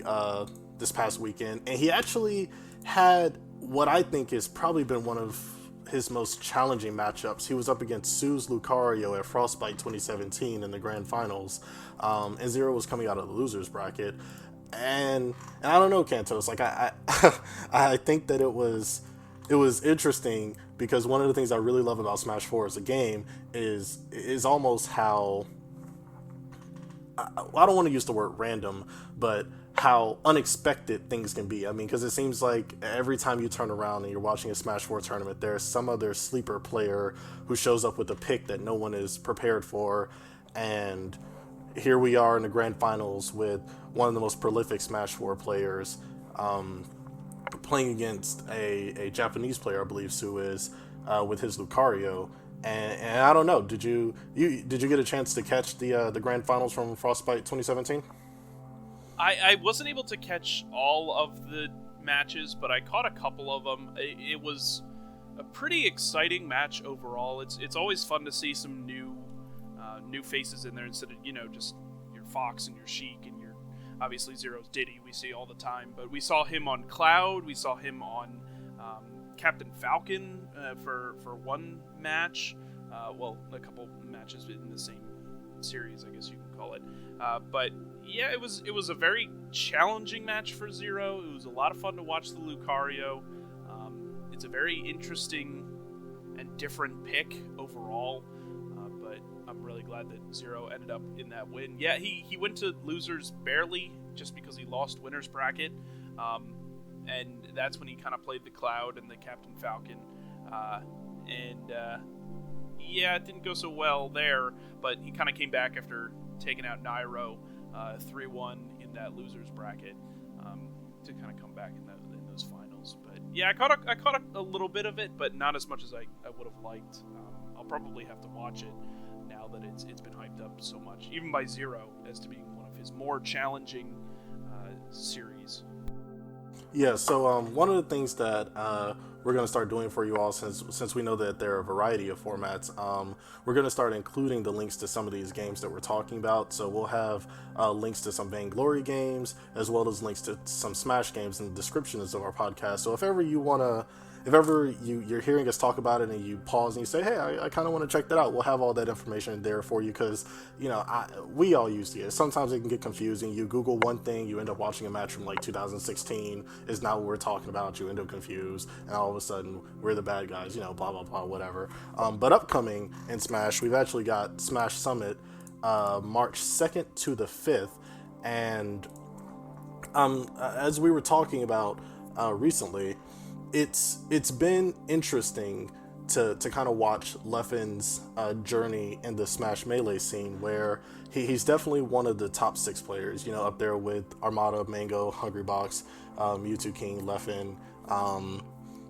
this past weekend, and he actually had what I think has probably been one of his most challenging matchups. He was up against Sue's Lucario at Frostbite 2017 in the grand finals, and Zero was coming out of the losers bracket. And I don't know, Kantos, like I think that it was interesting, because one of the things I really love about Smash 4 as a game is almost how, I don't want to use the word random, but how unexpected things can be. I mean, because it seems like every time you turn around and you're watching a Smash 4 tournament, there's some other sleeper player who shows up with a pick that no one is prepared for. And here we are in the grand finals with one of the most prolific Smash 4 players, playing against a Japanese player, I believe Sue is, with his Lucario. And I don't know, did you get a chance to catch the grand finals from Frostbite 2017? I wasn't able to catch all of the matches, but I caught a couple of them. It was a pretty exciting match overall. It's always fun to see some new faces in there, instead of just your Fox and your Sheik and your, obviously, Zero's Diddy we see all the time. But we saw him on Cloud, we saw him on Captain Falcon for one match. Well, a couple matches in the same series, I guess you can call it. But yeah, it was a very challenging match for Zero. It was a lot of fun to watch the Lucario. It's a very interesting and different pick overall, but I'm really glad that Zero ended up in that win. Yeah, he went to losers barely, just because he lost winner's bracket, and that's when he kind of played the Cloud and the Captain Falcon, yeah, it didn't go so well there, but he kind of came back after taking out Nairo 3-1 in that losers bracket to kind of come back in those finals. But yeah, I caught a little bit of it, but not as much as I would have liked. I'll probably have to watch it now that it's been hyped up so much, even by Zero, as to being one of his more challenging series. Yeah, so one of the things that we're going to start doing for you all, since we know that there are a variety of formats, we're going to start including the links to some of these games that we're talking about. So we'll have links to some Vainglory games, as well as links to some Smash games in the descriptions of our podcast. So if ever you're hearing us talk about it and you pause and you say, hey, I kind of want to check that out, we'll have all that information there for you, because, we all use it. Sometimes it can get confusing. You Google one thing, you end up watching a match from like 2016, is not what we're talking about, you end up confused, and all of a sudden, we're the bad guys, blah, blah, blah, whatever. But upcoming in Smash, we've actually got Smash Summit, March 2nd to the 5th, and as we were talking about recently, it's been interesting to kind of watch Leffen's journey in the Smash Melee scene, where he's definitely one of the top 6 players, up there with Armada, Mango, Hungrybox, Mewtwo King, Leffen,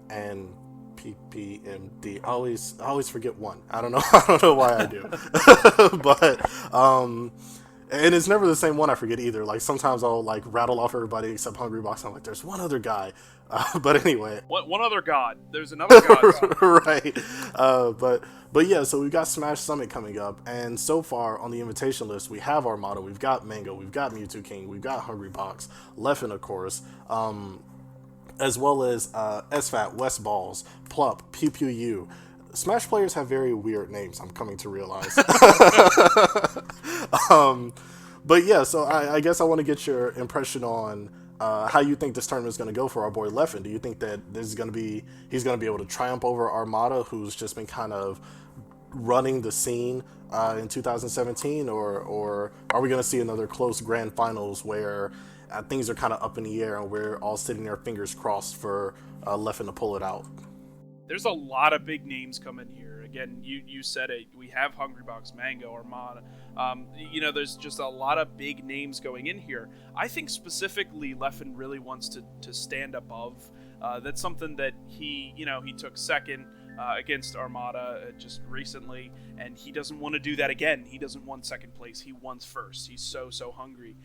and PPMD. I always forget one. I don't know why I do. But and it's never the same one I forget either. Like, sometimes I'll like rattle off everybody except Hungrybox. I'm like, there's one other guy. But anyway. One other god. There's another god. Right. But yeah, so we've got Smash Summit coming up, and so far on the invitation list, we have Armada, we've got Mango, we've got Mewtwo King, we've got Hungrybox, Leffen, of course, as well as SFAT, West Balls, Plup, Pew Pew U. Smash players have very weird names, I'm coming to realize. But yeah, so I guess I want to get your impression on how you think this tournament is going to go for our boy Leffen. Do you think that he's going to be able to triumph over Armada, who's just been kind of running the scene in 2017, or are we going to see another close grand finals where things are kind of up in the air and we're all sitting there fingers crossed for Leffen to pull it out? There's a lot of big names coming here. Again, you said it. We have Hungrybox, Mango, Armada. There's just a lot of big names going in here. I think specifically Leffen really wants to stand above. That's something that he took second against Armada just recently, and he doesn't want to do that again. He doesn't want second place. He wants first. He's so hungry.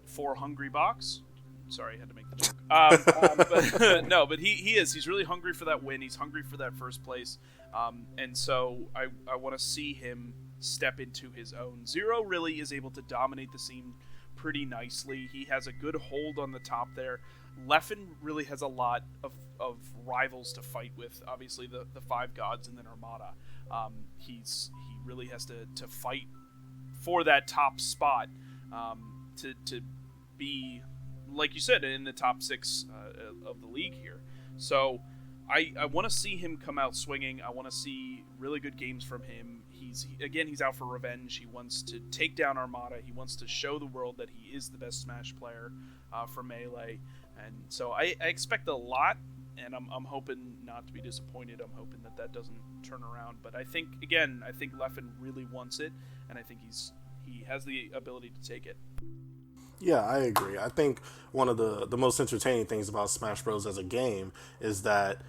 For Hungrybox. Sorry, I had to make the joke. But he is. He's really hungry for that win. He's hungry for that first place. And so I want to see him step into his own. Zero really is able to dominate the scene pretty nicely. He has a good hold on the top there. Leffen really has a lot of rivals to fight with. Obviously, the 5 gods and then Armada. He really has to fight for that top spot to be, like you said, in the top 6 of the league here. So I want to see him come out swinging. I want to see really good games from him. He's out for revenge. He wants to take down Armada. He wants to show the world that he is the best Smash player for Melee. And so I expect a lot, and I'm hoping not to be disappointed. I'm hoping that doesn't turn around. But I think Leffen really wants it, and I think he has the ability to take it. Yeah, I agree. I think one of the most entertaining things about Smash Bros. As a game is that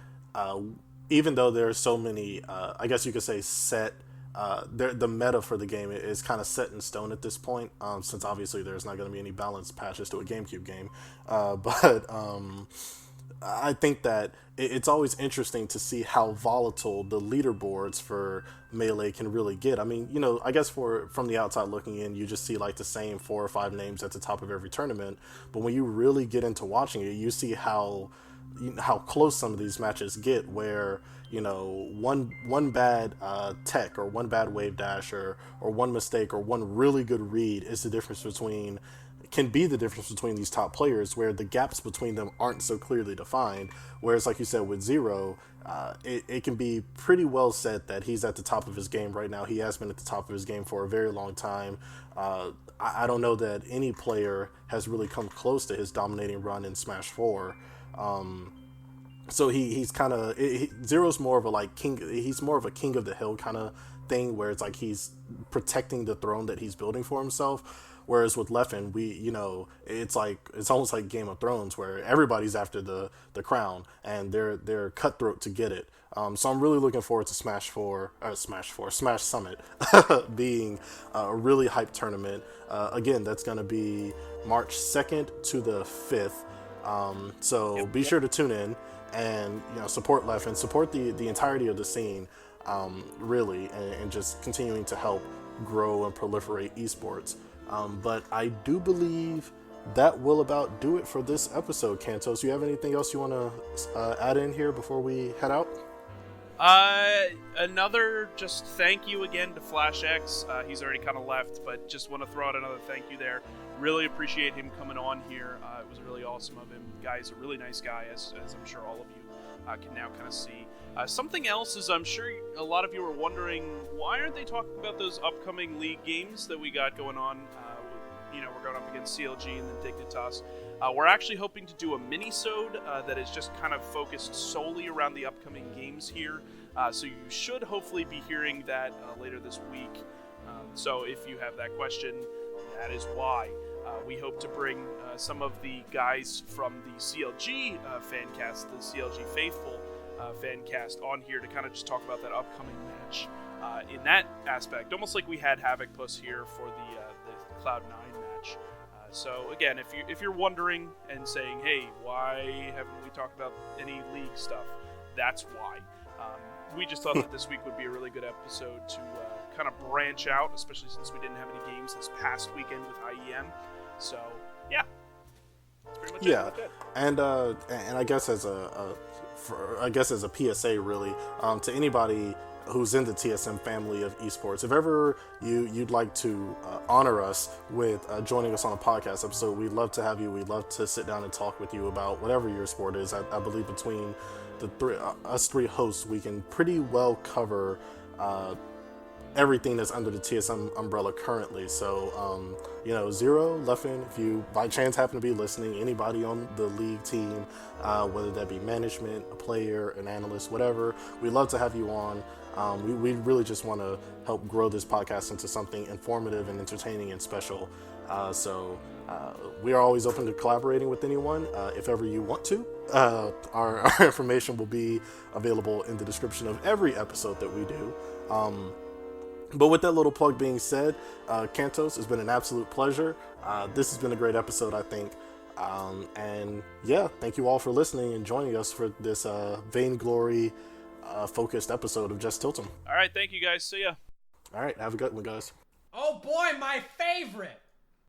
even though there are so many, I guess you could say the meta for the game is kind of set in stone at this point, since obviously there's not going to be any balance patches to a GameCube game. But I think that it's always interesting to see how volatile the leaderboards for Melee can really get. I mean, I guess from the outside looking in, you just see like the same 4 or 5 names at the top of every tournament. But when you really get into watching it, you see how close some of these matches get, where one bad tech or one bad wave dash or one mistake or one really good read can be the difference between these top players, where the gaps between them aren't so clearly defined. Whereas, like you said, with Zero, it can be pretty well said that he's at the top of his game right now. He has been at the top of his game for a very long time. I don't know that any player has really come close to his dominating run in Smash 4. So he's kind of Zero's more of a like king. He's more of a king of the hill kind of thing, where it's like he's protecting the throne that he's building for himself. Whereas with Leffen, it's almost like Game of Thrones, where everybody's after the crown and they're cutthroat to get it. So I'm really looking forward to Smash Summit being a really hyped tournament. Again, that's going to be March 2nd to the 5th. So be sure to tune in and support Leffen, support the entirety of the scene, really, and just continuing to help grow and proliferate esports. But I do believe that will about do it for this episode. Kantos, you have anything else you want to add in here before we head out? Another just thank you again to FlashX. He's already kind of left, but just want to throw out another thank you there. Really appreciate him coming on here. It was really awesome of him. Guy's a really nice guy, as I'm sure all of you can now kind of see. Something else is, I'm sure a lot of you are wondering, why aren't they talking about those upcoming league games that we got going on? We're going up against CLG and then Dignitas. We're actually hoping to do a mini-sode that is just kind of focused solely around the upcoming games here. So you should hopefully be hearing that later this week. So if you have that question, that is why. We hope to bring some of the guys from the CLG fancast, the CLG Faithful fancast, on here to kind of just talk about that upcoming match in that aspect. Almost like we had Havoc Puss here for the Cloud9 match. So again, if you're wondering and saying, hey, why haven't we talked about any league stuff? That's why. We just thought that this week would be a really good episode to kind of branch out, especially since we didn't have any games this past weekend with IEM. So yeah, that's pretty much it. And I guess as a PSA, really, to anybody who's in the TSM family of esports, if ever you'd like to honor us with joining us on a podcast episode, we'd love to have you. We'd love to sit down and talk with you about whatever your sport is. I believe between us three hosts, we can pretty well cover everything that's under the TSM umbrella currently. So, Zero, Leffen, if you by chance happen to be listening, anybody on the league team, whether that be management, a player, an analyst, whatever, we'd love to have you on. We really just want to help grow this podcast into something informative and entertaining and special. So we are always open to collaborating with anyone. If ever you want to, our information will be available in the description of every episode that we do. But with that little plug being said, Kantos, it's been an absolute pleasure. This has been a great episode, I think. And yeah, thank you all for listening and joining us for this Vainglory focused episode of Just Tiltum. All right, thank you guys. See ya. All right, have a good one, guys. Oh boy, my favorite!